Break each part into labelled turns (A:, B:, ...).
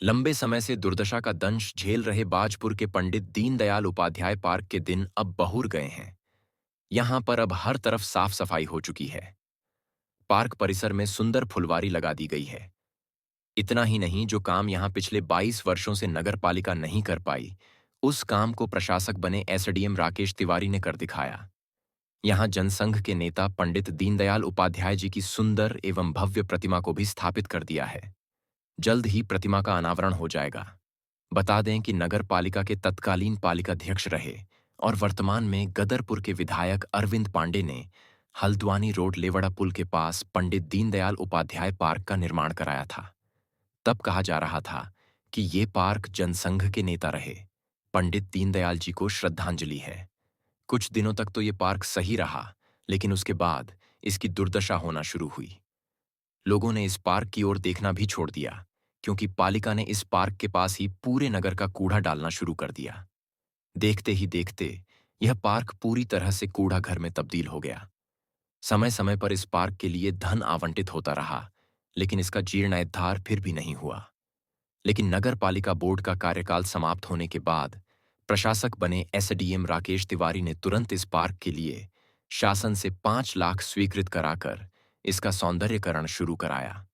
A: लंबे समय से दुर्दशा का दंश झेल रहे बाजपुर के पंडित दीनदयाल उपाध्याय पार्क के दिन अब बहुर गए हैं। यहां पर अब हर तरफ साफ सफाई हो चुकी है। पार्क परिसर में सुंदर फुलवारी लगा दी गई है। इतना ही नहीं, जो काम यहां पिछले 22 वर्षों से नगर पालिका नहीं कर पाई, उस काम को प्रशासक बने एसडीएम राकेश तिवारी ने कर दिखाया। यहां जनसंघ के नेता पंडित दीनदयाल उपाध्याय जी की सुंदर एवं भव्य प्रतिमा को भी स्थापित कर दिया है। जल्द ही प्रतिमा का अनावरण हो जाएगा। बता दें कि नगर पालिका के तत्कालीन पालिकाध्यक्ष रहे और वर्तमान में गदरपुर के विधायक अरविंद पांडे ने हल्द्वानी रोड लेवड़ा पुल के पास पंडित दीनदयाल उपाध्याय पार्क का निर्माण कराया था। तब कहा जा रहा था कि ये पार्क जनसंघ के नेता रहे पंडित दीनदयाल जी को श्रद्धांजलि है। कुछ दिनों तक तो ये पार्क सही रहा, लेकिन उसके बाद इसकी दुर्दशा होना शुरू हुई। लोगों ने इस पार्क की ओर देखना भी छोड़ दिया, क्योंकि पालिका ने इस पार्क के पास ही पूरे नगर का कूड़ा डालना शुरू कर दिया। देखते ही देखते यह पार्क पूरी तरह से कूड़ा घर में तब्दील हो गया। समय समय पर इस पार्क के लिए धन आवंटित होता रहा, लेकिन इसका जीर्णोद्धार फिर भी नहीं हुआ। लेकिन नगर पालिका बोर्ड का कार्यकाल समाप्त होने के बाद प्रशासक बने एसडीएम राकेश तिवारी ने तुरंत इस पार्क के लिए शासन से 5 लाख स्वीकृत कराकर इसका सौंदर्यकरण शुरू कराया।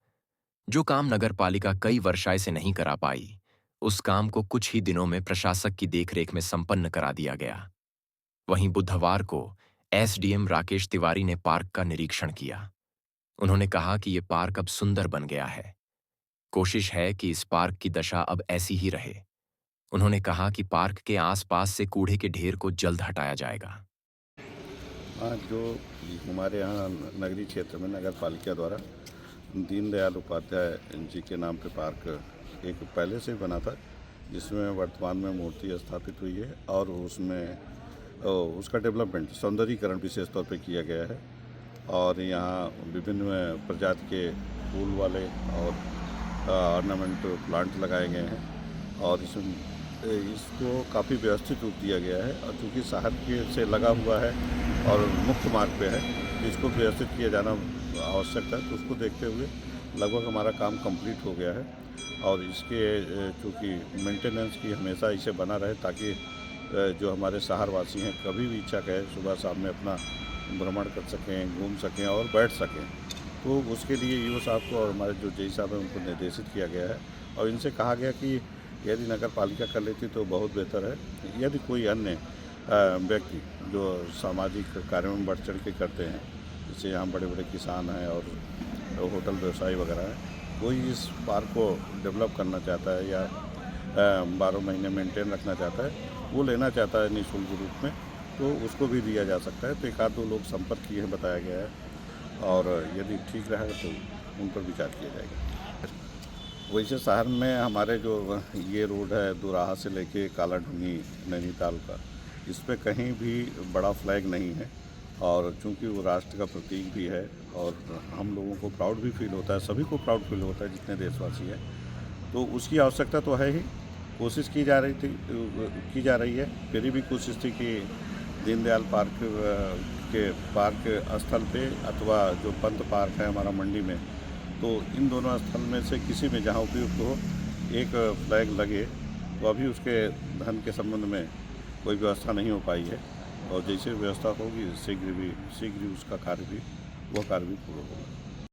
A: जो काम नगर पालिका कई वर्षाए से नहीं करा पाई, उस काम को कुछ ही दिनों में प्रशासक की देखरेख में संपन्न करा दिया गया। वहीं बुधवार को एसडीएम राकेश तिवारी ने पार्क का निरीक्षण किया। उन्होंने कहा कि यह पार्क अब सुंदर बन गया है। कोशिश है कि इस पार्क की दशा अब ऐसी ही रहे। उन्होंने कहा कि पार्क के आसपास से कूड़े के ढेर को जल्द हटाया जाएगा।
B: हाँ, जो हमारे यहाँ नगरीय क्षेत्र में नगर पालिका द्वारा दीनदयाल उपाध्याय जी के नाम पे पार्क एक पहले से बना था, जिसमें वर्तमान में मूर्ति स्थापित हुई है और उसमें उसका डेवलपमेंट सौंदर्यीकरण विशेष तौर पे किया गया है। और यहाँ विभिन्न प्रजाति के फूल वाले और ऑर्नामेंट प्लांट लगाए गए हैं और इसमें इसको काफ़ी व्यवस्थित रूप दिया गया है। और चूँकि शहर के से लगा हुआ है और मुख्य मार्ग पे है, तो इसको व्यवस्थित किया जाना आवश्यक था। तो उसको देखते हुए लगभग हमारा काम कंप्लीट हो गया है और इसके चूँकि मेंटेनेंस की हमेशा इसे बना रहे, ताकि जो हमारे शहरवासी हैं कभी भी इच्छा करें सुबह शाम में अपना भ्रमण कर सकें, घूम सकें और बैठ सकें। तो उसके लिए ईओ साहब को और हमारे जो जेई साहब हैं उनको निर्देशित किया गया है और इनसे कहा गया कि यदि नगर पालिका कर लेती तो बहुत बेहतर है। यदि कोई अन्य व्यक्ति जो सामाजिक कार्यों में बढ़ चढ़ के करते हैं, जैसे यहाँ बड़े बड़े किसान हैं और होटल व्यवसायी वगैरह हैं, कोई इस पार्क को डेवलप करना चाहता है या 12 महीने मेंटेन रखना चाहता है, वो लेना चाहता है निःशुल्क रूप में, तो उसको भी दिया जा सकता है। तो एक आध दो लोग संपर्क किए हैं, बताया गया है और यदि ठीक रहेगा तो उन पर विचार किया जाएगा। वैसे शहर में हमारे जो ये रोड है दोराहा से लेके कालाढूंगी नैनीताल का, इस पे कहीं भी बड़ा फ्लैग नहीं है और चूंकि वो राष्ट्र का प्रतीक भी है और हम लोगों को प्राउड भी फील होता है, सभी को प्राउड फील होता है जितने देशवासी हैं, तो उसकी आवश्यकता तो है ही। कोशिश की जा रही है। मेरी भी कोशिश थी कि दीनदयाल पार्क के पार्क स्थल पे अथवा जो पंत पार्क है हमारा मंडी में, तो इन दोनों स्थल में से किसी में जहाँ उपयुक्त हो एक फ्लैग लगे। तो अभी उसके धन के संबंध में कोई व्यवस्था नहीं हो पाई है और जैसे व्यवस्था होगी शीघ्र ही उसका कार्य भी पूर्ण होगा।